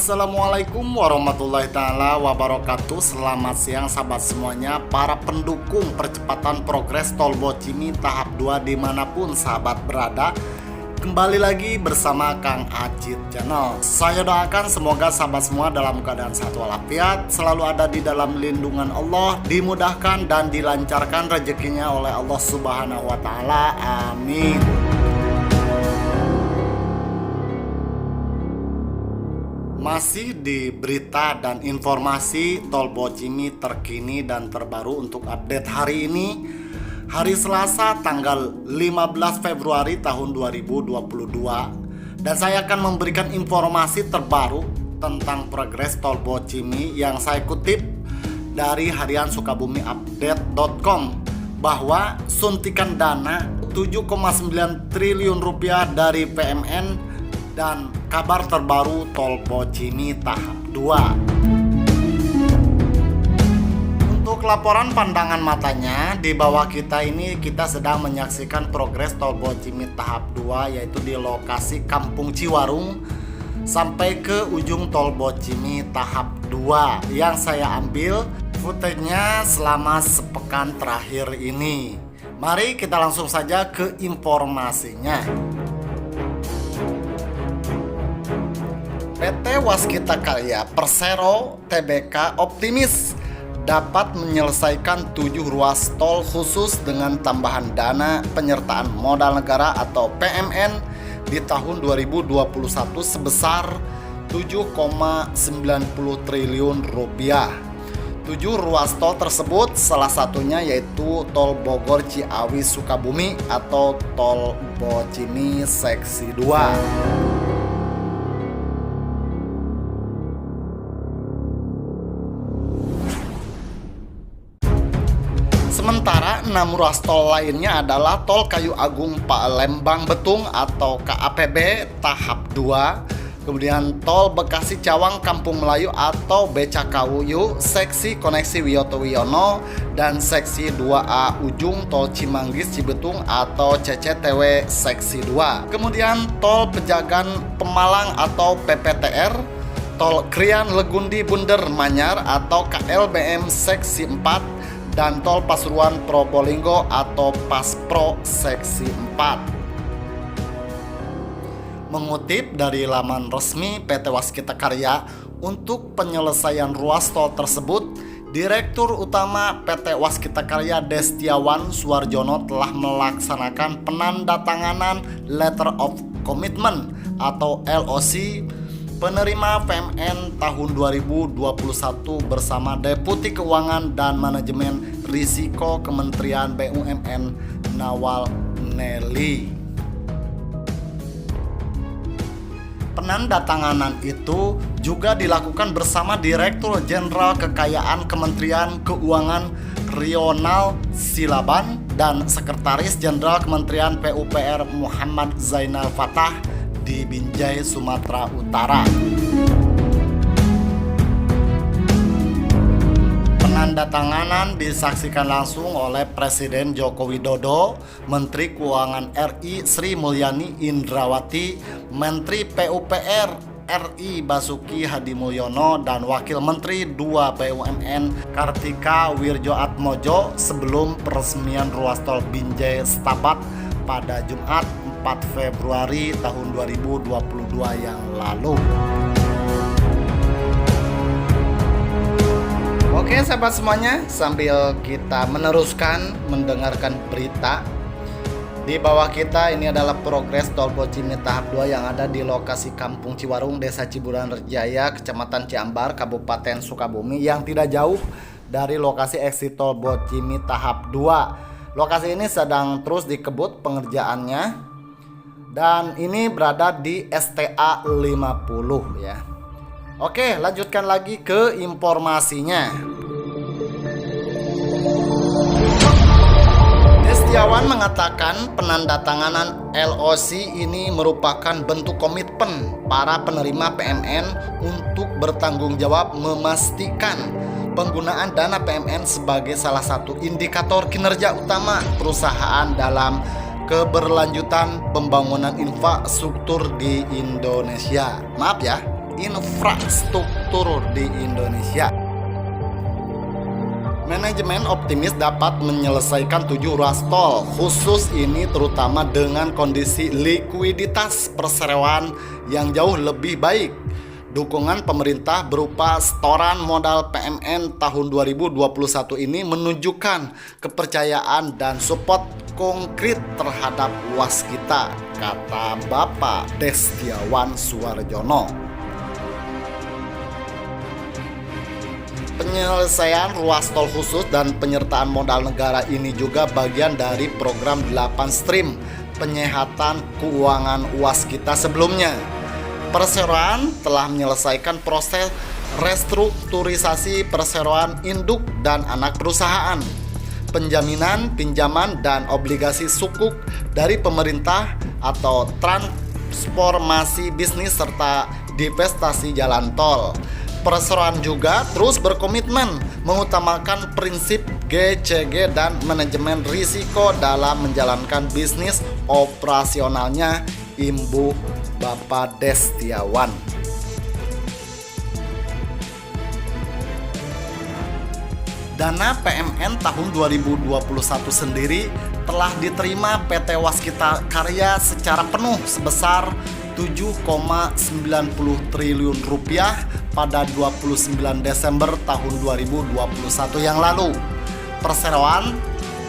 Assalamualaikum warahmatullahi ta'ala wabarakatuh. Selamat siang sahabat semuanya, para pendukung percepatan progres Tol Bocimi tahap 2 dimanapun sahabat berada. Kembali lagi bersama Kang Acit Channel. Saya doakan semoga sahabat semua dalam keadaan sehat walafiat, selalu ada di dalam lindungan Allah, dimudahkan dan dilancarkan rezekinya oleh Allah Subhanahu wa Ta'ala. Amin. Masih di berita dan informasi Tol Bocimi terkini dan terbaru untuk update hari ini, hari Selasa tanggal 15 Februari tahun 2022. Dan saya akan memberikan informasi terbaru tentang progres Tol Bocimi yang saya kutip dari harian Sukabumiupdate.com, bahwa suntikan dana 7,9 triliun rupiah dari PMN dan kabar terbaru Tol Bocimi tahap 2. Untuk laporan pandangan matanya, di bawah kita ini kita sedang menyaksikan progres Tol Bocimi tahap 2, yaitu di lokasi Kampung Ciwarung sampai ke ujung Tol Bocimi tahap 2 yang saya ambil footage-nya selama sepekan terakhir ini. Mari kita langsung saja ke informasinya. PT Waskita Karya Persero Tbk optimis dapat menyelesaikan 7 ruas tol khusus dengan tambahan dana penyertaan modal negara atau PMN di tahun 2021 sebesar 7,90 triliun rupiah. 7 ruas tol tersebut salah satunya yaitu Tol Bogor Ciawi Sukabumi atau Tol Bocimi Seksi 2. Sementara 6 ruas tol lainnya adalah Tol Kayu Agung Palembang Betung atau KAPB tahap 2, kemudian Tol Bekasi Cawang Kampung Melayu atau BCKWU seksi koneksi Wiyoto Wiono, dan seksi 2A ujung Tol Cimanggis Cibetung atau CCTW seksi 2. Kemudian Tol Pejagan Pemalang atau PPTR, Tol Krian Legundi Bunder Manyar atau KLBM seksi 4, dan Tol Pasuruan Probolinggo atau Paspro seksi 4. Mengutip dari laman resmi PT Waskita Karya, untuk penyelesaian ruas tol tersebut, Direktur Utama PT Waskita Karya Destiawan Suwarjono telah melaksanakan penandatanganan Letter of Commitment atau LOC penerima PMN tahun 2021 bersama Deputi Keuangan dan Manajemen Risiko Kementerian BUMN Nawal Nelly. Penandatanganan itu juga dilakukan bersama Direktur Jenderal Kekayaan Kementerian Keuangan Rional Silaban dan Sekretaris Jenderal Kementerian PUPR Muhammad Zainal Fatah di Binjai, Sumatera Utara. Penandatanganan disaksikan langsung oleh Presiden Joko Widodo, Menteri Keuangan RI Sri Mulyani Indrawati, Menteri PUPR RI Basuki Hadi Mulyono, dan Wakil Menteri 2 BUMN Kartika Wirjoatmojo sebelum peresmian ruas tol Binjai Setabat pada Jumat 4 Februari tahun 2022 yang lalu. Oke sahabat semuanya, sambil kita meneruskan mendengarkan berita, di bawah kita ini adalah progres Tol Bocimi tahap 2 yang ada di lokasi Kampung Ciwarung, Desa Ciburan Rejaya, Kecamatan Ciambar, Kabupaten Sukabumi, yang tidak jauh dari lokasi exit Tol Bocimi tahap 2. Lokasi ini sedang terus dikebut pengerjaannya, dan ini berada di STA 50 ya. Oke, lanjutkan lagi ke informasinya. Destiawan mengatakan penandatanganan LOC ini merupakan bentuk komitmen para penerima PMN untuk bertanggung jawab memastikan penggunaan dana PMN sebagai salah satu indikator kinerja utama perusahaan dalam keberlanjutan pembangunan infrastruktur di Indonesia. Maaf ya, infrastruktur di Indonesia. Manajemen optimis dapat menyelesaikan 7 ruas tol khusus ini terutama dengan kondisi likuiditas perseroan yang jauh lebih baik. Dukungan pemerintah berupa setoran modal PMN tahun 2021 ini menunjukkan kepercayaan dan support konkret terhadap waskita, kata Bapak Destiawan Suarjono. Penyelesaian ruas tol khusus dan penyertaan modal negara ini juga bagian dari program 8 stream penyehatan keuangan waskita sebelumnya. Perseroan telah menyelesaikan proses restrukturisasi perseroan induk dan anak perusahaan, penjaminan, pinjaman, dan obligasi sukuk dari pemerintah atau transformasi bisnis serta divestasi jalan tol. Perseroan juga terus berkomitmen mengutamakan prinsip GCG dan manajemen risiko dalam menjalankan bisnis operasionalnya, imbuh Bapak Destiawan. Dana PMN tahun 2021 sendiri telah diterima PT Waskita Karya secara penuh sebesar 7,90 triliun rupiah pada 29 Desember tahun 2021 yang lalu. Perseroan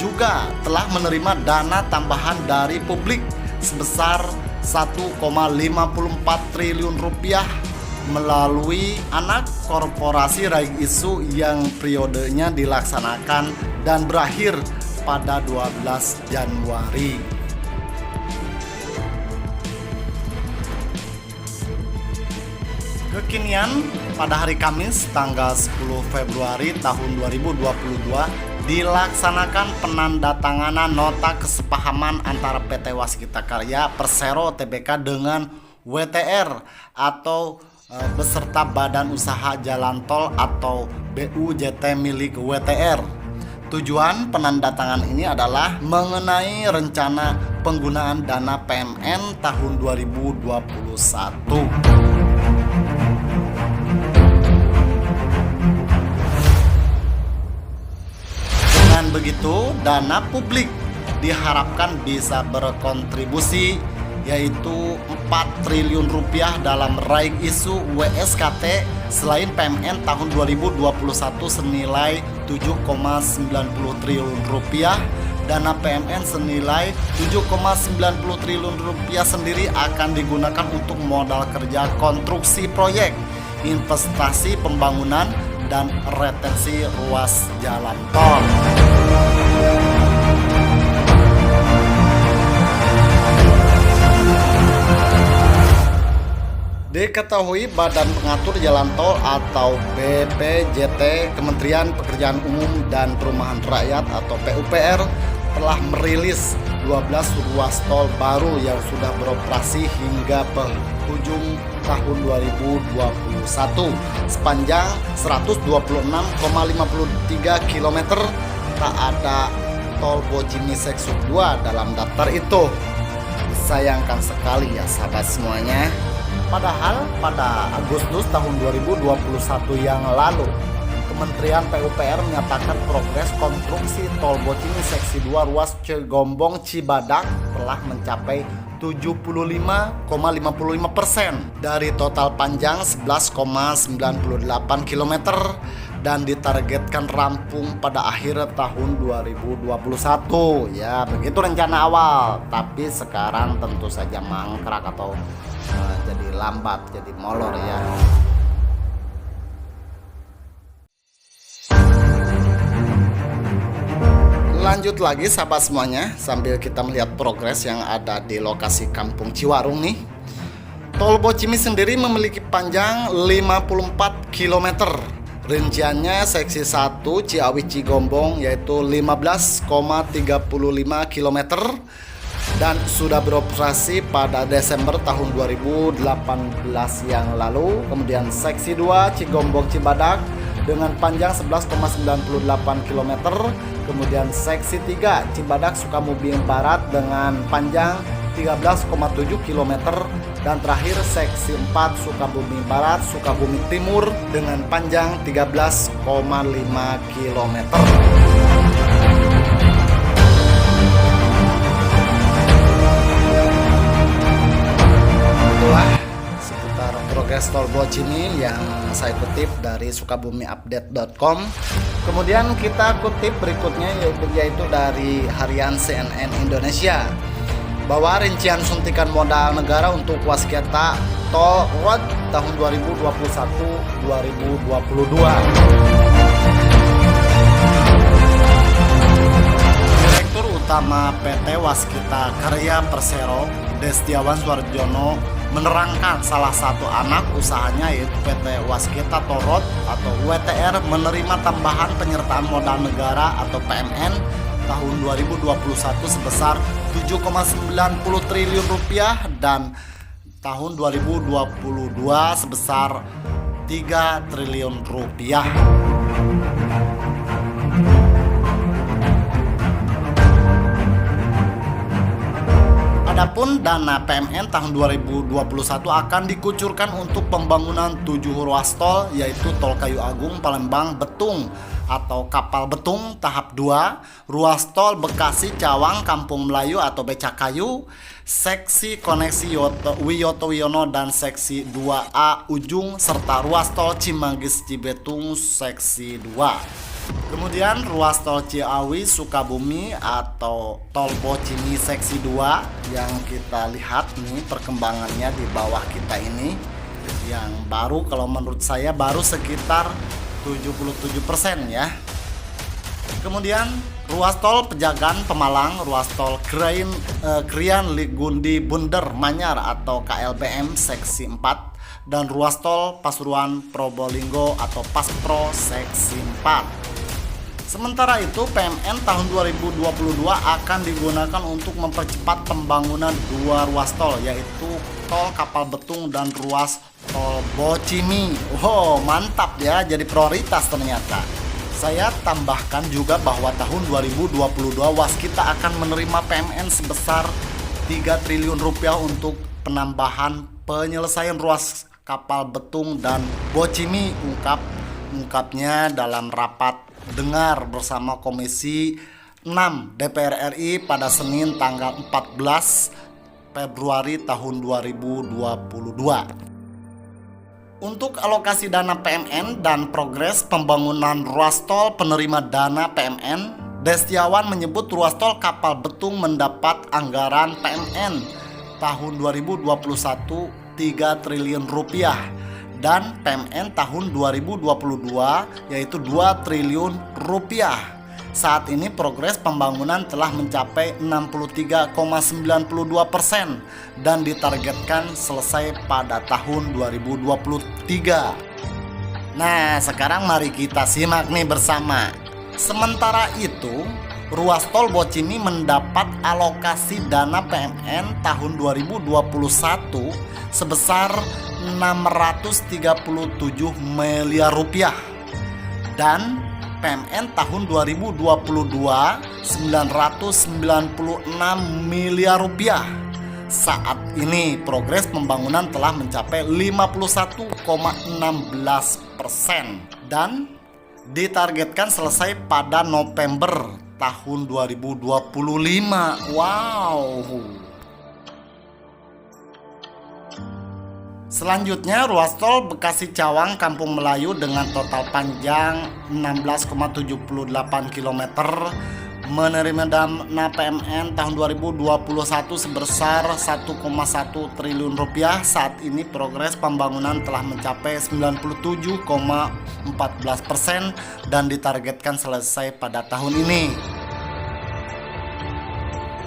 juga telah menerima dana tambahan dari publik sebesar 1,54 triliun rupiah melalui anak korporasi Raig Isu yang periodenya dilaksanakan dan berakhir pada 12 Januari. Kekinian pada hari Kamis tanggal 10 Februari tahun 2022 dilaksanakan penandatanganan nota kesepahaman antara PT Waskita Karya Persero Tbk dengan WTR atau beserta Badan Usaha Jalan Tol atau BUJT milik WTR. Tujuan penandatangan ini adalah mengenai rencana penggunaan dana PMN tahun 2021. Dengan begitu, dana publik diharapkan bisa berkontribusi yaitu 4 triliun rupiah dalam Raig Isu WSKT selain PMN tahun 2021 senilai 7,90 triliun rupiah. Dana PMN senilai 7,90 triliun rupiah sendiri akan digunakan untuk modal kerja konstruksi proyek, investasi pembangunan, dan retensi ruas jalan tol. Diketahui Badan Pengatur Jalan Tol atau BPJT Kementerian Pekerjaan Umum dan Perumahan Rakyat atau PUPR telah merilis 12 ruas tol baru yang sudah beroperasi hingga penghujung tahun 2021 sepanjang 126,53 km. Tak ada tol Bojimi Seksi 2 dalam daftar itu. Disayangkan sekali ya sahabat semuanya. Padahal pada Agustus tahun 2021 yang lalu Kementerian PUPR menyatakan progres konstruksi tol Bojimi Seksi 2 ruas Cigombong Cibadak telah mencapai 75,55% dari total panjang 11,98 km dan ditargetkan rampung pada akhir tahun 2021. Ya, begitu rencana awal, tapi sekarang tentu saja mangkrak atau jadi lambat, jadi molor ya. Lanjut lagi sahabat semuanya, sambil kita melihat progres yang ada di lokasi Kampung Ciwarung nih. Tol Bojimi sendiri memiliki panjang 54 km. Rinciannya seksi 1 Ciawi Cigombong yaitu 15,35 km dan sudah beroperasi pada Desember tahun 2018 yang lalu. Kemudian seksi 2 Cigombong Cibadak dengan panjang 11,98 km. Kemudian seksi 3 Cibadak Sukabumi Barat dengan panjang 13,7 km Dan terakhir seksi 4 Sukabumi Barat, Sukabumi Timur dengan panjang 13,5 km. Itulah seputar progres tol Bocimi yang saya kutip dari sukabumiupdate.com. Kemudian kita kutip berikutnya yaitu dari harian CNN Indonesia, bahwa rincian suntikan modal negara untuk waskita tol road tahun 2021-2022. Direktur Utama PT Waskita Karya Persero, Destiawan Suarjono, menerangkan salah satu anak usahanya yaitu PT Waskita Toll Road atau WTR menerima tambahan penyertaan modal negara atau PMN tahun 2021 sebesar 7,90 triliun rupiah dan tahun 2022 sebesar 3 triliun rupiah. Adapun dana PMN tahun 2021 akan dikucurkan untuk pembangunan 7 ruas tol, yaitu Tol Kayu Agung Palembang Betung atau Kapal Betung tahap 2, ruas tol Bekasi Cawang Kampung Melayu atau Becakayu, seksi koneksi Wiyoto Wiono dan seksi 2A Ujung, serta ruas tol Cimanggis Cibetung seksi 2. Kemudian ruas tol Ciawi Sukabumi atau tol Bocimi seksi 2 yang kita lihat nih perkembangannya di bawah kita ini, yang baru, kalau menurut saya baru sekitar 77% ya. Kemudian ruas tol Pejagan Pemalang, ruas tol Krian Ligundi Bunder Manyar atau KLBM seksi 4, dan ruas tol Pasuruan Probolinggo atau Paspro seksi 4. Sementara itu PMN tahun 2022 akan digunakan untuk mempercepat pembangunan 2 ruas tol, yaitu tol Kapal Betung dan ruas tol Bocimi. Wow, mantap ya, jadi prioritas ternyata. Saya tambahkan juga bahwa tahun 2022 Waskita akan menerima PMN sebesar 3 triliun rupiah untuk penambahan penyelesaian ruas Kapal Betung dan Bocimi, ungkapnya dalam rapat dengar bersama Komisi 6 DPR RI pada Senin tanggal 14 Februari tahun 2022. Untuk alokasi dana PMN dan progres pembangunan ruas tol penerima dana PMN, Destiawan menyebut ruas tol Kapal Betung mendapat anggaran PMN tahun 2021 3 triliun rupiah dan PMN tahun 2022 yaitu 2 triliun rupiah. Saat ini progres pembangunan telah mencapai 63,92% dan ditargetkan selesai pada tahun 2023. Nah, sekarang mari kita simak nih bersama. Sementara itu, ruas tol Bocimi mendapat alokasi dana PMN tahun 2021 sebesar 637 miliar rupiah dan PMN tahun 2022 996 miliar rupiah. Saat ini progres pembangunan telah mencapai 51,16% dan ditargetkan selesai pada November tahun 2025. Wow. Selanjutnya ruas tol Bekasi Cawang Kampung Melayu dengan total panjang 16,78 km menerima dana PMN tahun 2021 sebesar 1,1 triliun rupiah. Saat ini progres pembangunan telah mencapai 97,14% dan ditargetkan selesai pada tahun ini.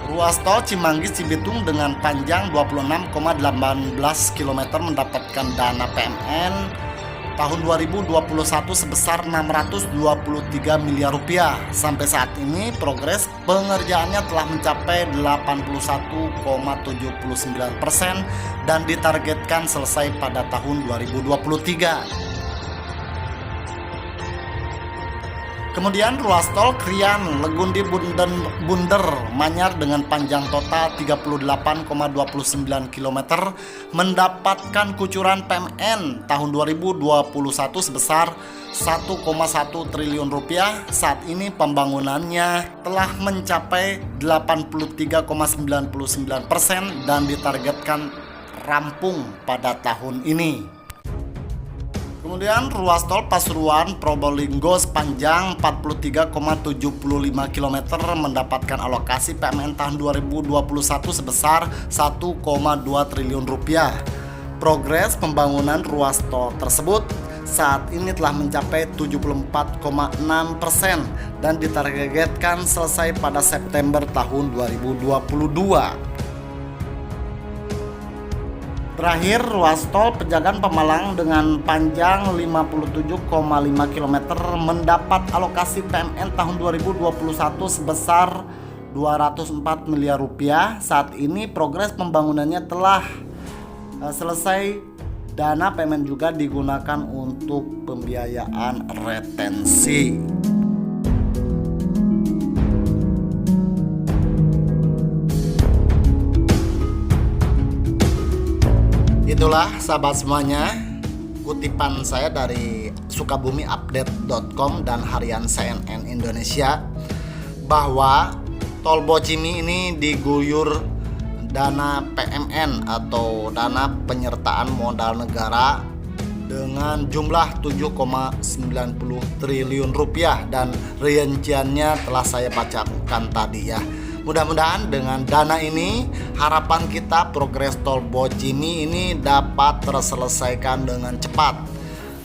Ruas tol Cimanggis Cibitung dengan panjang 26,18 km mendapatkan dana PMN tahun 2021 sebesar 623 miliar rupiah. Sampai saat ini progres pengerjaannya telah mencapai 81,79% dan ditargetkan selesai pada tahun 2023. Kemudian ruas tol Krian Legundi Bunder Manyar dengan panjang total 38,29 km mendapatkan kucuran PMN tahun 2021 sebesar 1,1 triliun rupiah. Saat ini pembangunannya telah mencapai 83,99% dan ditargetkan rampung pada tahun ini. Kemudian ruas tol Pasuruan Probolinggo sepanjang 43,75 km mendapatkan alokasi PMN tahun 2021 sebesar 1,2 triliun rupiah. Progres pembangunan ruas tol tersebut saat ini telah mencapai 74,6% dan ditargetkan selesai pada September tahun 2022. Terakhir, ruas tol Pejagan Pemalang dengan panjang 57,5 km mendapat alokasi PMN tahun 2021 sebesar 204 miliar rupiah. Saat ini progres pembangunannya telah selesai. Dana PMN juga digunakan untuk pembiayaan retensi. Itulah sahabat semuanya, kutipan saya dari sukabumiupdate.com dan harian CNN Indonesia bahwa tol Bocimi ini diguyur dana PMN atau dana penyertaan modal negara dengan jumlah 7,90 triliun rupiah dan rinciannya telah saya bacakan tadi ya. Mudah-mudahan dengan dana ini harapan kita progres tol Bocimi ini dapat terselesaikan dengan cepat.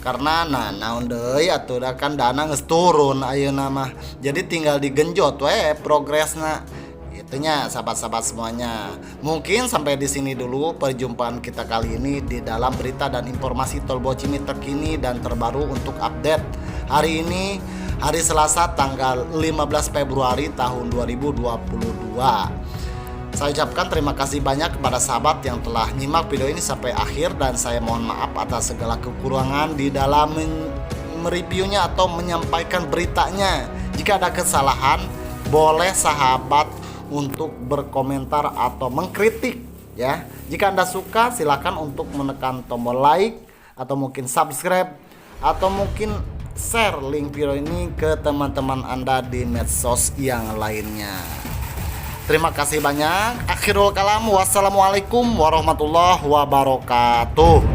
Karena naon deui atuh kan dana geus turun ayeuna mah. Jadi tinggal digenjot we progresna. Itunya sahabat-sahabat semuanya. Mungkin sampai di sini dulu perjumpaan kita kali ini di dalam berita dan informasi tol Bocimi terkini dan terbaru untuk update hari ini. Hari Selasa tanggal 15 Februari tahun 2022. Saya ucapkan terima kasih banyak kepada sahabat yang telah nyimak video ini sampai akhir dan saya mohon maaf atas segala kekurangan di dalam mereviewnya atau menyampaikan beritanya. Jika ada kesalahan, boleh sahabat untuk berkomentar atau mengkritik ya. Jika Anda suka silakan untuk menekan tombol like atau mungkin subscribe atau mungkin share link video ini ke teman-teman Anda di medsos yang lainnya. Terima kasih banyak. Akhirul kalam, wassalamualaikum warahmatullahi wabarakatuh.